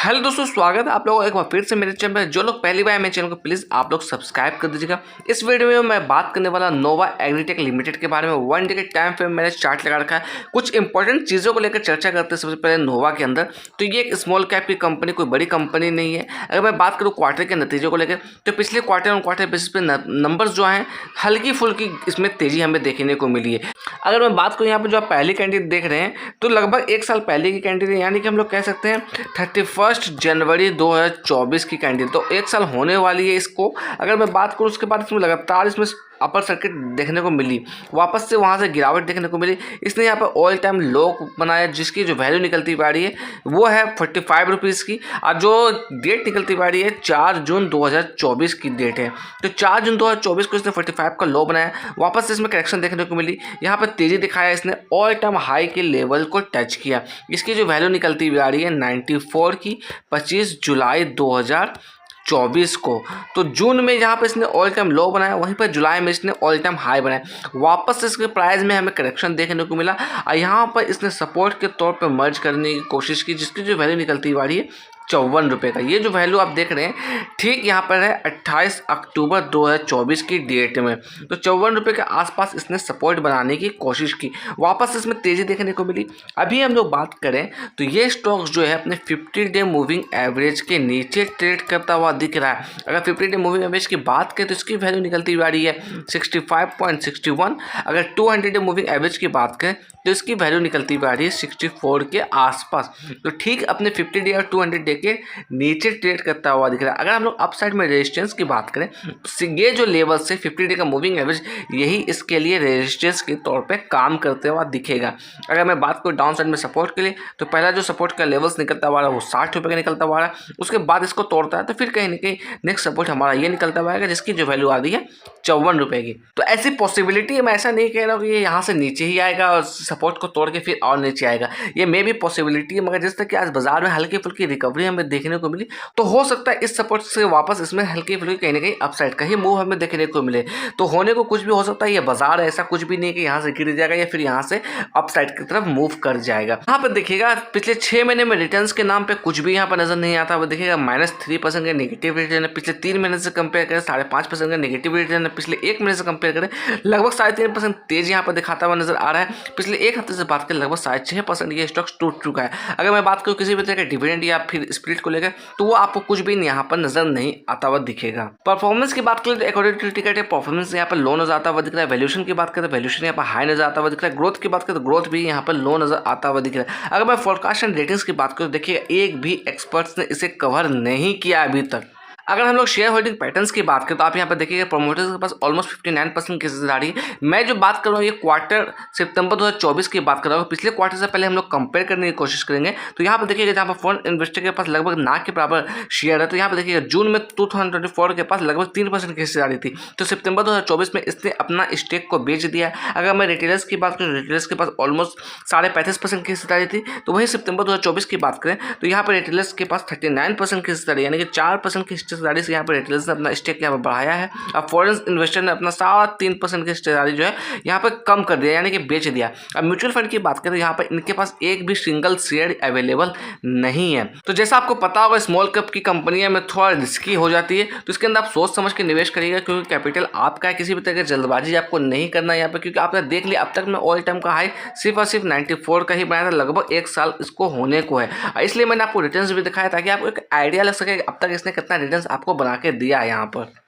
Hello दोस्तों, स्वागत है आप लोगों का एक बार फिर से मेरे चैनल पर। जो लोग पहली बार मेरे चैनल को प्लीज़ आप लोग सब्सक्राइब कर दीजिएगा। इस वीडियो में मैं बात करने वाला नोवा एग्रीटेक लिमिटेड के बारे में। 1 डे के टाइम फ्रेम मैंने चार्ट लगा रखा है, कुछ इंपॉर्टेंट चीज़ों को लेकर चर्चा करते हैं। सबसे पहले नोवा के अंदर तो ये एक स्मॉल कैप की कंपनी, कोई बड़ी कंपनी नहीं है। अगर मैं बात करूँ क्वार्टर के नतीजों को लेकर तो पिछले क्वार्टर ऑन क्वार्टर बेसिस पे नंबर्स जो हैं हल्की फुल्की इसमें तेज़ी हमें देखने को मिली है। अगर मैं बात करूँ यहाँ पर जो आप पहली कैंडिडेट देख रहे हैं तो लगभग एक साल पहले की कैंडिडेट, यानी कि हम लोग कह सकते हैं 31 जनवरी 2024 की कैंडिडेट, तो एक साल होने वाली है इसको। अगर मैं बात करूँ उसके बाद इसमें लगातार इसमें अपर सर्किट देखने को मिली, वापस से वहाँ से गिरावट देखने को मिली। इसने यहाँ पर ऑल टाइम लो बनाया, जिसकी जो वैल्यू निकलती आ रही है वो है 45 रुपीज़ की। और जो डेट निकलती आ रही है 4 जून 2024 की डेट है, तो 4 जून 2024 को इसने 45 का लो बनाया। वापस से इसमें करेक्शन देखने को मिली, यहाँ पर तेज़ी दिखाया, इसने ऑल टाइम हाई के लेवल को टच किया। इसकी जो वैल्यू निकलती आ रही है 94 की 25 जुलाई 2024 को। तो जून में जहाँ पर इसने ऑल टाइम लो बनाया, वहीं पर जुलाई में इसने ऑल टाइम हाई बनाया। वापस से इसके प्राइस में हमें करेक्शन देखने को मिला और यहाँ पर इसने सपोर्ट के तौर पर मर्ज करने की कोशिश की, जिसकी जो वैल्यू निकलती आ रही है 54 रुपये का। ये जो वैल्यू आप देख रहे हैं ठीक यहाँ पर है 28 अक्टूबर 2024 की डेट में, तो 54 रुपये के आसपास इसने सपोर्ट बनाने की कोशिश की। वापस इसमें तेज़ी देखने को मिली। अभी हम लोग बात करें तो ये स्टॉक्स जो है अपने 50 डे मूविंग एवरेज के नीचे ट्रेड करता हुआ दिख रहा है। अगर 50 डे मूविंग एवरेज की बात करें तो इसकी वैल्यू निकलती आ रही है 65.61। अगर 200 डे मूविंग एवरेज की बात करें तो इसकी वैल्यू निकलती आ रही है 64 के आसपास। तो ठीक अपने 50 डे और 200 डे के नीचे ट्रेड करता हुआ दिख रहा है। अगर हम लोग अपसाइड में रेजिस्टेंस की बात करें तो ये जो लेवल से 50 डे का मूविंग एवरेज, यही इसके लिए रेजिस्टेंस के तौर पे काम करते हुआ दिखेगा। अगर मैं बात करूँ डाउन साइड में सपोर्ट के लिए तो पहला जो सपोर्ट का लेवल्स निकलता हुआ है वो 60 रुपये का निकलता हुआ है। उसके बाद इसको तोड़ता है तो फिर कहीं ना कहीं नेक्स्ट सपोर्ट हमारा ये निकलता हुआ है, जिसकी जो वैल्यू आ रही है 54 रुपये की। तो ऐसी पॉसिबिलिटी है, मैं ऐसा नहीं कह रहा हूँ कि ये यहाँ से नीचे ही आएगा और सपोर्ट को तोड़ के फिर और नीचे आएगा, ये मे भी पॉसिबिलिटी है। मगर जिस तरह कि आज बाजार में हल्की फुल्की रिकवरी हमें देखने को मिली, तो हो सकता है इस सपोर्ट से वापस इसमें हल्की फुल्की कहीं ना कहीं अपसाइड का ही मूव हमें देखने को मिले। तो होने को कुछ भी हो सकता है, ये बाजार ऐसा कुछ भी नहीं कि यहाँ से गिर जाएगा या फिर यहाँ से अपसाइड की तरफ मूव कर जाएगा। यहाँ पर देखिएगा पिछले 6 महीने में रिटर्न्स के नाम पे कुछ भी यहाँ पर नजर नहीं आता। वो देखिएगा -3% का नेगेटिव रिटर्न है। पिछले 3 महीने से कंपेयर करें 5.5% का नेगेटिव रिटर्न है। पिछले 1 महीने से कंपेयर करें लगभग 3.5% तेज यहाँ पर दिखाता हुआ नजर आ रहा है। पिछले 1 हफ्ते से बात करें लगभग 6.5% ये स्टॉक्स टूट चुका है। अगर मैं बात करूँ किसी भी तरह के डिविडेंड या फिर स्प्लिट को लेकर तो वो आपको कुछ भी यहाँ पर नजर नहीं आता हुआ दिखेगा। परफॉर्मेंस की बात करें तो अकॉर्डिंग टू टिकट है परफॉर्मेंस यहाँ पर लो नजर आता हुआ दिख रहा है। वैल्यूएशन की बात करें तो वैल्यूएशन यहाँ पर हाई नजर आता हुआ दिख रहा है। ग्रोथ की बात करें तो ग्रोथ भी यहाँ पर लो नजर आता हुआ दिख रहा है। अगर मैं फोरकास्ट एंड रेटिंग्स की बात करूँ तो देखिए एक भी एक्सपर्ट्स ने इसे कवर नहीं किया अभी तक। अगर हम लोग शेयर होल्डिंग पैटर्न्स की बात करें तो आप यहाँ पर देखिएगा प्रोमोटर्स के पास ऑलमोस्ट 59% की हिस्सेदारी है। मैं जो बात कर रहा हूँ ये क्वार्टर सितंबर 2024 की बात कर रहा हूँ। पिछले क्वार्टर से पहले हम लोग कंपेयर करने की कोशिश करेंगे तो यहाँ पर देखिएगा जहाँ पर फॉरेन इन्वेस्टर के पास लगभग ना के बराबर शेयर है। तो यहाँ पर देखिएगा जून में 2024 के पास लगभग 3% की हिस्सेदारी थी, तो सितंबर 2024 में इसने अपना स्टेक को बेच दिया। अगर मैं रिटेलर्स की बात करूँ, रिटेलर्स के पास ऑलमोस्ट 35.5% की हिस्सेदारी थी, तो वही सितंबर 2024 की बात करें तो यहाँ पर रिटेलर्स के पास 39% की हिस्सेदारी, यानी कि 4% की हिस्सेदारी से यहाँ पर रिटेलर्स ने अपना स्टेक यहाँ पर बढ़ाया है। अब फॉरेन इन्वेस्टर ने अपना 3.5% की हिस्सेदारी जो है यहाँ पर कम कर दिया, यानी कि बेच दिया। अब म्यूचुअल फंड की बात करें तो यहाँ पर इनके पास एक भी सिंगल शेयर अवेलेबल नहीं है। तो जैसा आपको पता होगा स्मॉल कैप की कंपनियां में थोड़ा रिस्की हो जाती है, तो इसके अंदर आप सोच समझ के निवेश करिएगा, क्योंकि कैपिटल आपका है। किसी भी तरह की जल्दबाजी आपको नहीं करना है यहाँ पर, क्योंकि आपने देख लिया अब तक में ऑल टाइम का हाई सिर्फ और सिर्फ 94 का ही बनाया था। लगभग 1 साल इसको होने को है, इसलिए मैंने आपको रिटर्न्स भी दिखाया ताकि आपको एक आइडिया लग सके अब तक इसने कितना रिटर्न्स आपको बना के दिया है यहाँ पर।